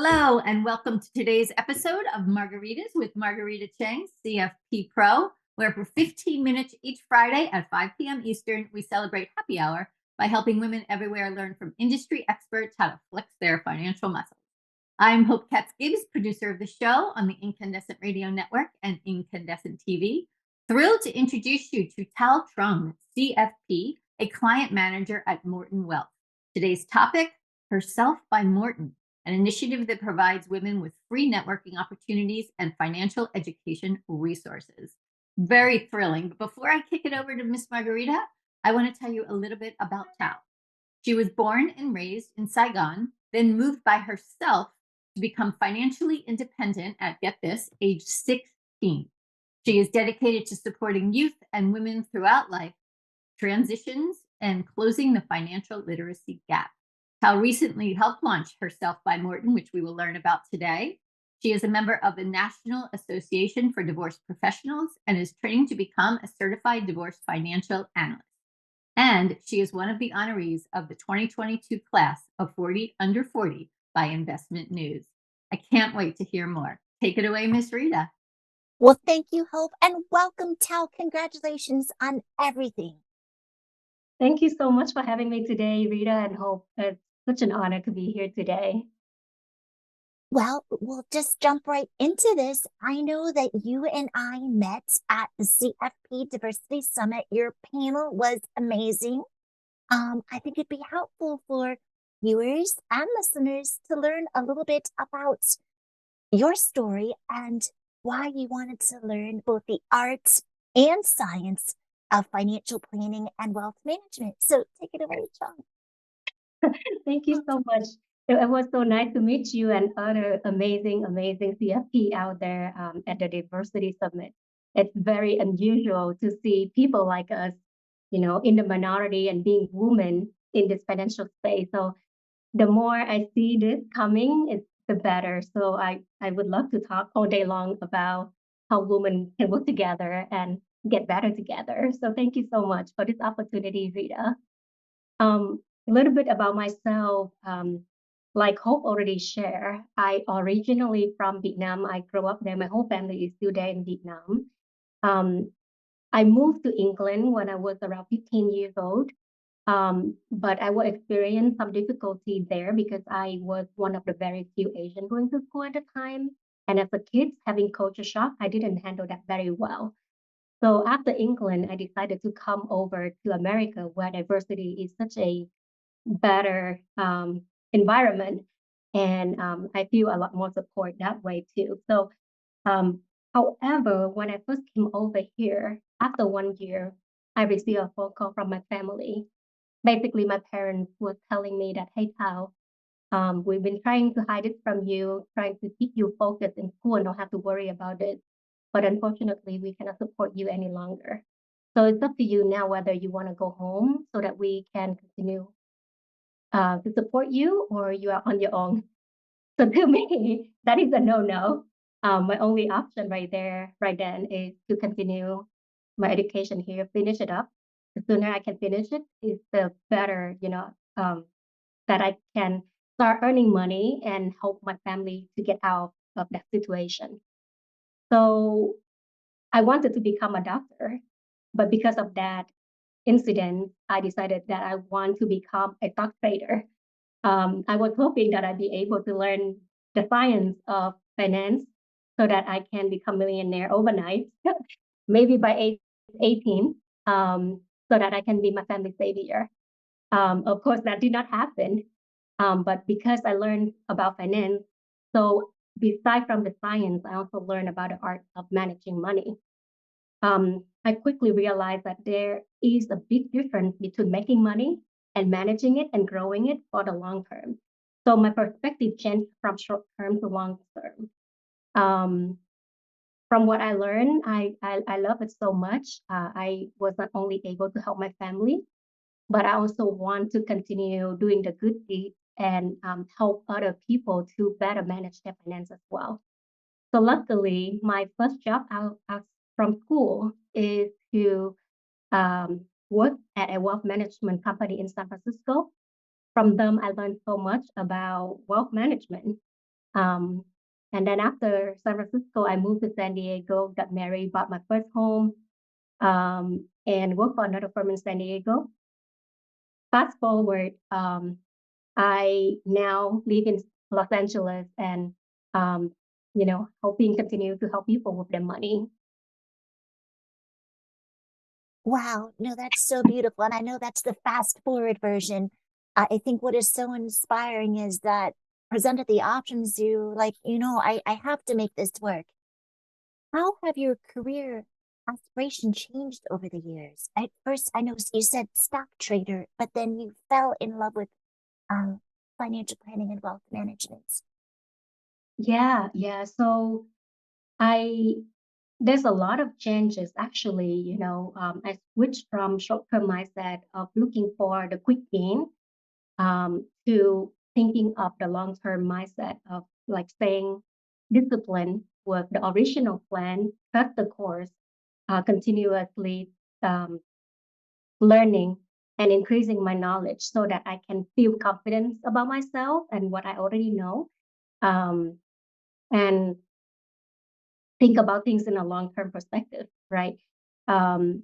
Hello, and welcome to today's episode of Margaritas with Marguerita Cheng, CFP Pro, where for 15 minutes each Friday at 5 p.m. Eastern, we celebrate happy hour by helping women everywhere learn from industry experts how to flex their financial muscles. I'm Hope Katz-Gibbs, producer of the show on the Incandescent Radio Network and Incandescent TV. Thrilled to introduce you to Thao Truong, CFP, a client manager at Morton Wealth. Today's topic, Herself by Morton, an initiative that provides women with free networking opportunities and financial education resources. Very thrilling. But before I kick it over to Miss Margarita, I want to tell you a little bit about Thao. She was born and raised in Saigon, then moved by herself to become financially independent at, get this, age 16. She is dedicated to supporting youth and women throughout life, transitions, and closing the financial literacy gap. Thao recently helped launch Herself by Morton, which we will learn about today. She is a member of the National Association for Divorce Professionals and is training to become a certified divorce financial analyst. And she is one of the honorees of the 2022 class of 40 Under 40 by Investment News. I can't wait to hear more. Take it away, Miss Rita. Well, thank you, Hope, and welcome, Tal. Congratulations on everything. Thank you so much for having me today, Rita and Hope. It's such an honor to be here today. Well, we'll just jump right into this. I know that you and I met at the CFP Diversity Summit. Your panel was amazing. I think it'd be helpful for viewers and listeners to learn a little bit about your story and why you wanted to learn both the art and science of financial planning and wealth management. So take it away, John. Thank you so much. It was so nice to meet you and other amazing CFP out there at the Diversity Summit. It's very unusual to see people like us, in the minority and being women in this financial space. So the more I see this coming, it's the better. So I would love to talk all day long about how women can work together and get better together. So thank you so much for this opportunity, Rita. A little bit about myself. Like Hope already shared, I originally from Vietnam. I grew up there. My whole family is still there in Vietnam. I moved to England when I was around 15 years old. But I will experience some difficulty there because I was one of the very few Asian going to school at the time. And as a kid, having culture shock, I didn't handle that very well. So after England, I decided to come over to America where diversity is such a better environment. And I feel a lot more support that way too. So, however, when I first came over here, after 1 year, I received a phone call from my family. Basically, my parents were telling me that, hey, Thao, we've been trying to hide it from you, trying to keep you focused in school and don't have to worry about it. But unfortunately, we cannot support you any longer. So it's up to you now whether you want to go home so that we can continue to support you or you are on your own. So to me, that is a no-no. My only option right there, right then, is to continue my education here, finish it up. The sooner I can finish it, is the better, that I can start earning money and help my family to get out of that situation. So I wanted to become a doctor, but because of that incident, I decided that I want to become a stock trader. I was hoping that I'd be able to learn the science of finance so that I can become millionaire overnight, maybe by age 18, so that I can be my family savior. Of course, that did not happen, but because I learned about finance, so beside from the science, I also learned about the art of managing money. I quickly realized that there is a big difference between making money and managing it and growing it for the long term. So my perspective changed from short term to long term. From what I learned, I love it so much. I was not only able to help my family, but I also want to continue doing the good deeds and help other people to better manage their finance as well. So luckily, my first job out from school is to work at a wealth management company in San Francisco. From them, I learned so much about wealth management. Um, and then after San Francisco, I moved to San Diego, got married, bought my first home, and worked for another firm in San Diego. Fast forward, I now live in Los Angeles and, um, helping continue to help people with their money. Wow, no, that's so beautiful. And I know that's the fast forward version. I think what is so inspiring is that presented the options, you like, I have to make this work. How have your career aspiration changed over the years? At first, I know you said stock trader, but then you fell in love with um, financial planning and wealth management. Yeah. So I there's a lot of changes actually. I switched from short-term mindset of looking for the quick gain to thinking of the long-term mindset of like staying disciplined with the original plan, cut the course, continuously um, learning and increasing my knowledge so that I can feel confidence about myself and what I already know, um, and think about things in a long-term perspective, right? Um,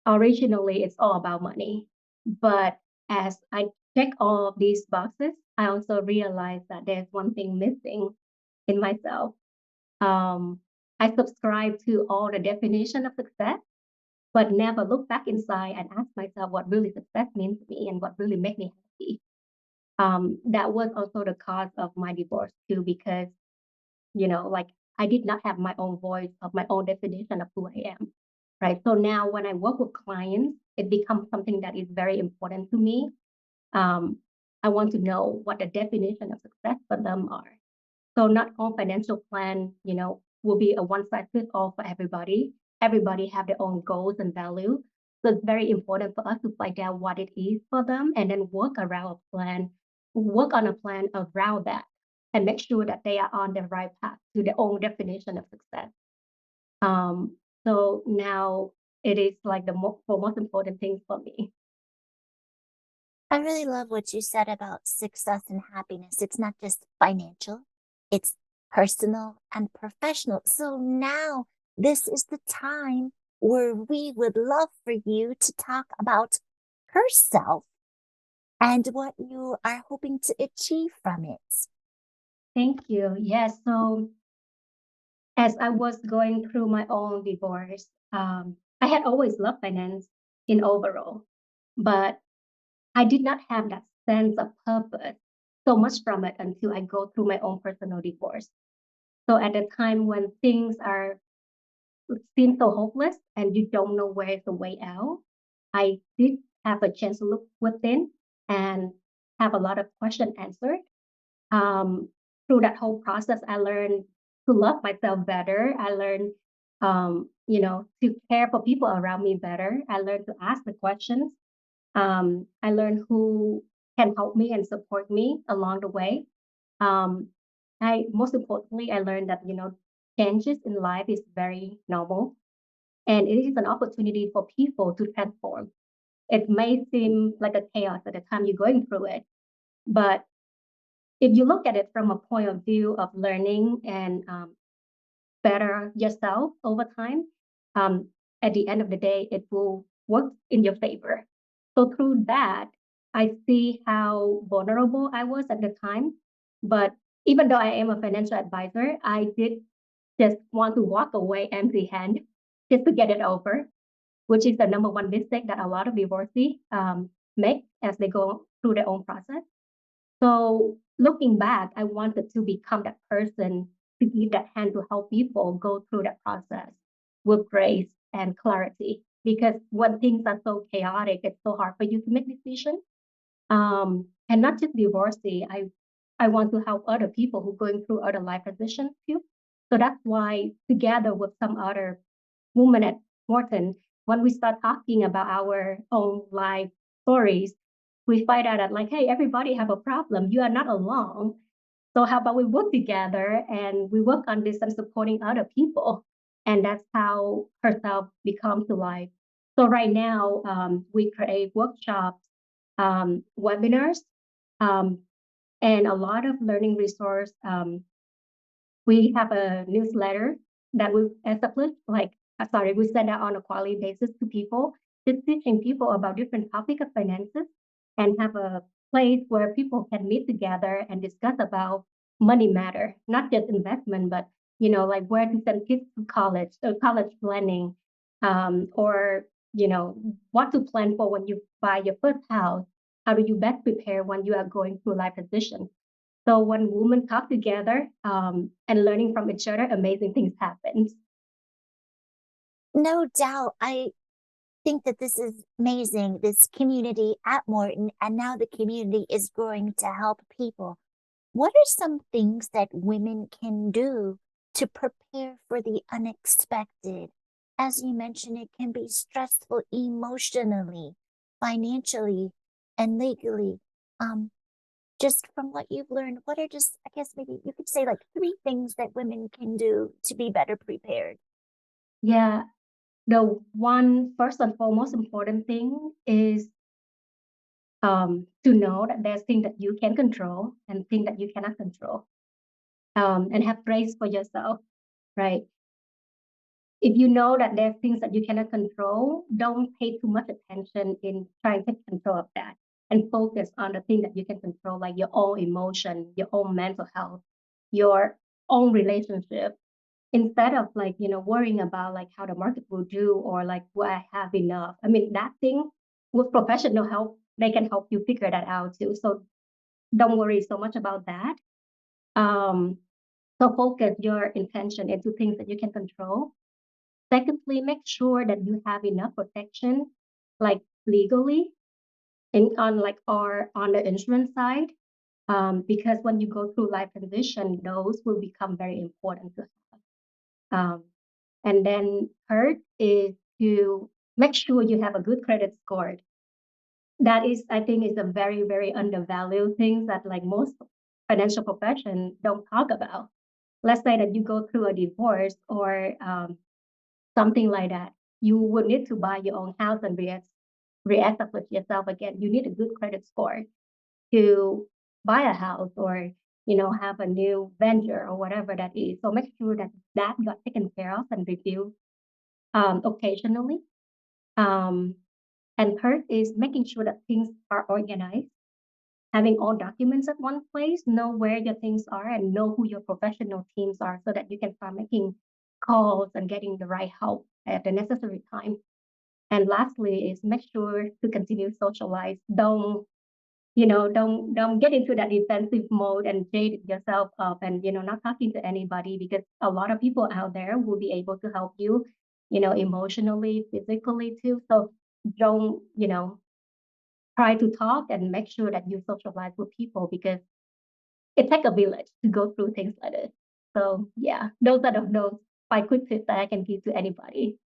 Originally, it's all about money, but as I check all of these boxes, I also realized that there's one thing missing in myself. Um, I subscribe to all the definition of success, but never look back inside and ask myself what really success means to me and what really makes me happy. That was also the cause of my divorce too, because like I did not have my own voice of my own definition of who I am. Right. So now when I work with clients, it becomes something that is very important to me. Um, I want to know what the definition of success for them are. So not all financial plan, will be a one size fits all for everybody. Everybody have their own goals and value. So it's very important for us to find out what it is for them and then work on a plan around that and make sure that they are on the right path to their own definition of success. Um, so now it is like the most important thing for me. I really love what you said about success and happiness. It's not just financial, it's personal and professional. So now this is the time where we would love for you to talk about herself and what you are hoping to achieve from it. Thank you. Yes. So as I was going through my own divorce, I had always loved finance in overall, but I did not have that sense of purpose so much from it until I go through my own personal divorce. So at the time when things are seem so hopeless and you don't know where is the way out, I did have a chance to look within and have a lot of questions answered. Um, Through that whole process, I learned to love myself better. I learned, to care for people around me better. I learned to ask the questions. I learned who can help me and support me along the way. Um, I most importantly, I learned that changes in life is very normal, and it is an opportunity for people to transform. It may seem like a chaos at the time you're going through it, but if you look at it from a point of view of learning and better yourself over time, um, at the end of the day, it will work in your favor. So through that, I see how vulnerable I was at the time. But even though I am a financial advisor, I did just want to walk away empty hand just to get it over, which is the number one mistake that a lot of divorcees make as they go through their own process. So looking back, I wanted to become that person to give that hand to help people go through that process with grace and clarity. Because when things are so chaotic, it's so hard for you to make decisions. And not just divorcee, I want to help other people who are going through other life transitions too. So that's why together with some other women at Morton, when we start talking about our own life stories, we find out that like, hey, everybody have a problem. You are not alone. So how about we work together and we work on this and supporting other people? And that's how herself becomes to life. So right now, we create workshops, webinars, um, and a lot of learning resource. We have a newsletter that we establish, we send out on a quarterly basis to people, just teaching people about different topics of finances and have a place where people can meet together and discuss about money matter, not just investment, but like where to send kids to college, college planning, or what to plan for when you buy your first house. How do you best prepare when you are going through life transition? So when women talk together and learning from each other, amazing things happen. No doubt. I think that this is amazing, this community at Morton, and now the community is growing to help people. What are some things that women can do to prepare for the unexpected? As you mentioned, it can be stressful emotionally, financially, and legally. Just from what you've learned, what are just, I guess maybe you could say like 3 things that women can do to be better prepared? Yeah, the one first and foremost important thing is to know that there's things that you can control and things that you cannot control, and have grace for yourself, right? If you know that there's things that you cannot control, don't pay too much attention in trying to take control of that and focus on the thing that you can control, like your own emotion, your own mental health, your own relationship, instead of worrying about like how the market will do or like will I have enough. I mean, that thing with professional help, they can help you figure that out too. So don't worry so much about that. Um, so focus your intention into things that you can control. Secondly, make sure that you have enough protection, like legally, or on the insurance side, because when you go through life transition, those will become very important to have. Um, and then third is to make sure you have a good credit score. That is, I think, is a very, very undervalued thing that like most financial profession don't talk about. Let's say that you go through a divorce or something like that. You would need to buy your own house and reestablish yourself again. You need a good credit score to buy a house or have a new venture or whatever that is. So make sure that that got taken care of and reviewed occasionally. Um, and third is making sure that things are organized, having all documents at one place, know where your things are, and know who your professional teams are so that you can start making calls and getting the right help at the necessary time. And lastly is make sure to continue socialize. Don't get into that defensive mode and jade yourself up and not talking to anybody, because a lot of people out there will be able to help you, emotionally, physically too. So don't, try to talk and make sure that you socialize with people, because it takes a village to go through things like this. So yeah, those are those 5 quick tips that I can give to anybody.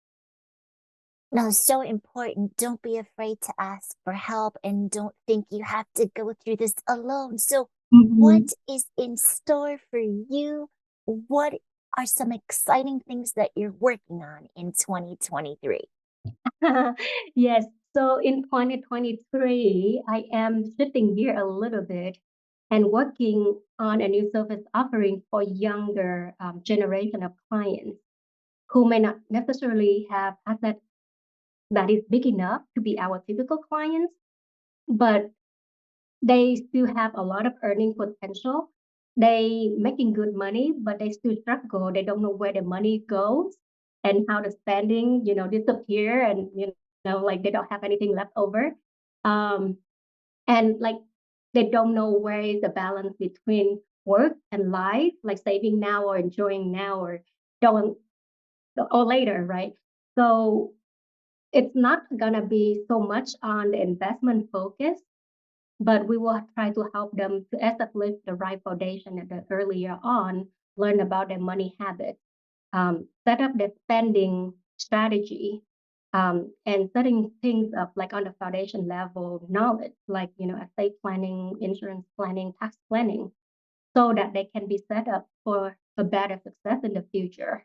No, so important. Don't be afraid to ask for help and don't think you have to go through this alone. So, what Mhm. is in store for you? What are some exciting things that you're working on in 2023? Yes. So in 2023, I am shifting gear a little bit and working on a new service offering for younger generation of clients who may not necessarily have asset that is big enough to be our typical clients, but they still have a lot of earning potential. They making good money, but they still struggle. They don't know where the money goes and how the spending, disappear, and like they don't have anything left over. Um, and like they don't know where is the balance between work and life, like saving now or enjoying now or don't or later, right? So it's not gonna be so much on the investment focus, but we will try to help them to establish the right foundation at the earlier on, learn about their money habits, set up their spending strategy, and setting things up like on the foundation level knowledge, like estate planning, insurance planning, tax planning, so that they can be set up for a better success in the future.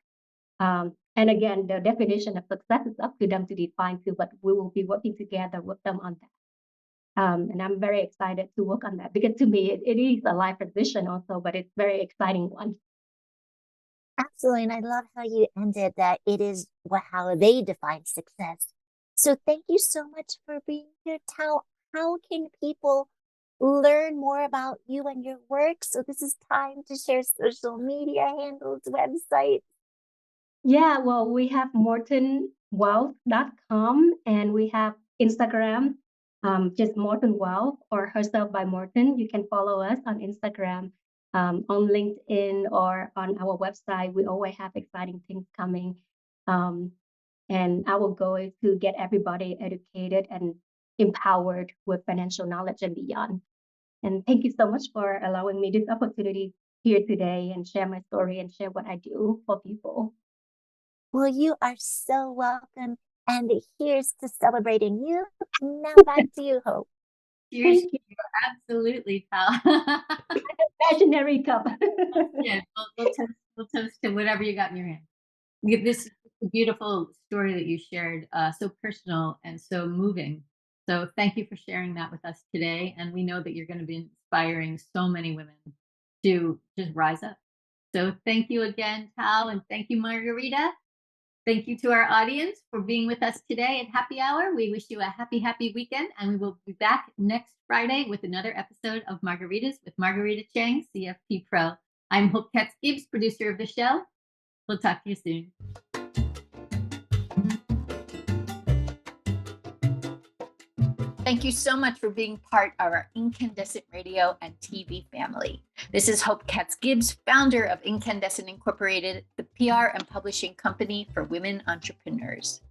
And again, the definition of success is up to them to define too, but we will be working together with them on that. And I'm very excited to work on that because to me, it is a life transition also, but it's very exciting one. Absolutely. And I love how you ended that it is how they define success. So thank you so much for being here, Tao. How can people learn more about you and your work? So this is time to share social media handles, websites. Yeah, well, we have mortonwealth.com and we have Instagram, just Morton Wealth or Herself by Morton. You can follow us on Instagram, on LinkedIn, or on our website. We always have exciting things coming. And our goal is to get everybody educated and empowered with financial knowledge and beyond. And thank you so much for allowing me this opportunity here today and share my story and share what I do for people. Well, you are so welcome. And here's to celebrating you. Now back to you, Hope. Cheers Thank to you. Absolutely, Thao. Imaginary cup. Yeah, we'll toast to whatever you got in your hand. This is a beautiful story that you shared, so personal and so moving. So thank you for sharing that with us today. And we know that you're going to be inspiring so many women to just rise up. So thank you again, Tao, and thank you, Margarita. Thank you to our audience for being with us today at Happy Hour. We wish you a happy weekend, and we will be back next Friday with another episode of Margaritas with Marguerita Cheng, CFP Pro. I'm Hope Katz-Gibbs, producer of the show. We'll talk to you soon. Thank you so much for being part of our Incandescent Radio and TV family. This is Hope Katz-Gibbs, founder of Incandescent Incorporated, the PR and publishing company for women entrepreneurs.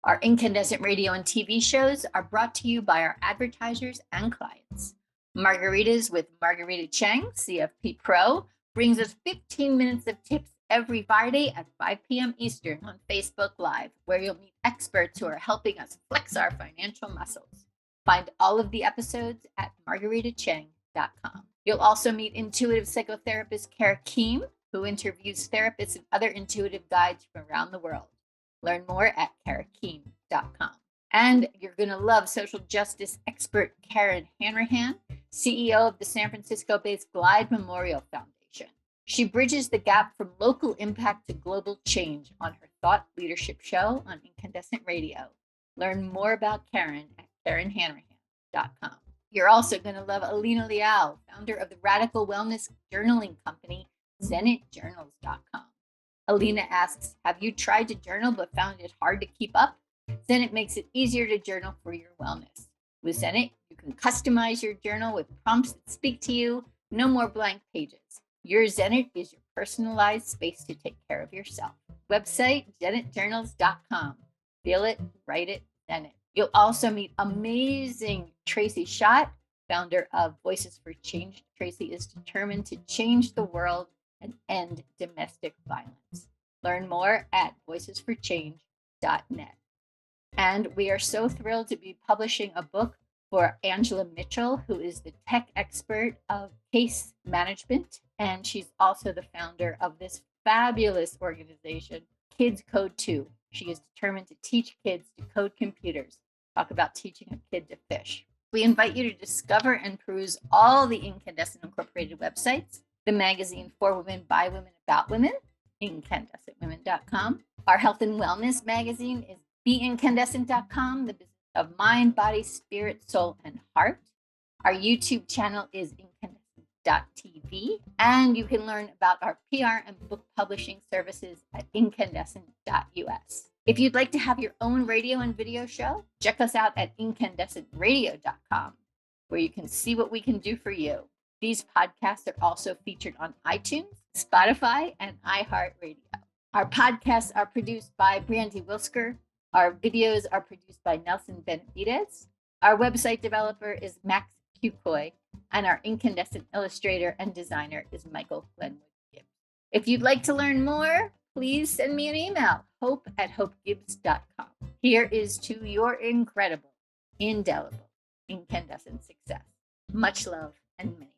Our Incandescent Radio and TV shows are brought to you by our advertisers and clients. Margaritas with Marguerita Cheng, CFP Pro, brings us 15 minutes of tips every Friday at 5 p.m. Eastern on Facebook Live, where you'll meet experts who are helping us flex our financial muscles. Find all of the episodes at margaritacheng.com. You'll also meet intuitive psychotherapist Kara Keem, who interviews therapists and other intuitive guides from around the world. Learn more at karakeem.com. And you're going to love social justice expert Karen Hanrahan, CEO of the San Francisco-based Glide Memorial Foundation. She bridges the gap from local impact to global change on her Thought Leadership show on Incandescent Radio. Learn more about Karen at KarenHanrahan.com. You're also going to love Alina Liao, founder of the radical wellness journaling company, ZenitJournals.com. Alina asks, have you tried to journal but found it hard to keep up? Zenit makes it easier to journal for your wellness. With Zenit, you can customize your journal with prompts that speak to you. No more blank pages. Your Zenit is your personalized space to take care of yourself. Website, ZenitJournals.com. Feel it, write it, Zenit. You'll also meet amazing Tracy Schott, founder of Voices for Change. Tracy is determined to change the world and end domestic violence. Learn more at voicesforchange.net. And we are so thrilled to be publishing a book for Angela Mitchell, who is the tech expert of case management. And she's also the founder of this fabulous organization, Kids Code 2. She is determined to teach kids to code computers. Talk about teaching a kid to fish. We invite you to discover and peruse all the Incandescent Incorporated websites, the magazine For Women, By Women, About Women, incandescentwomen.com. Our health and wellness magazine is beincandescent.com, the business of mind, body, spirit, soul, and heart. Our YouTube channel is incandescent.tv, and you can learn about our PR and book publishing services at incandescent.us. If you'd like to have your own radio and video show, check us out at incandescentradio.com, where you can see what we can do for you. These podcasts are also featured on iTunes, Spotify, and iHeartRadio. Our podcasts are produced by Brandy Wilsker. Our videos are produced by Nelson Benavides. Our website developer is Max Cucoy, and our incandescent illustrator and designer is Michael Glenwood Gibbs. If you'd like to learn more, please send me an email, hope@hopegibbs.com. Here is to your incredible, indelible, incandescent success. Much love and many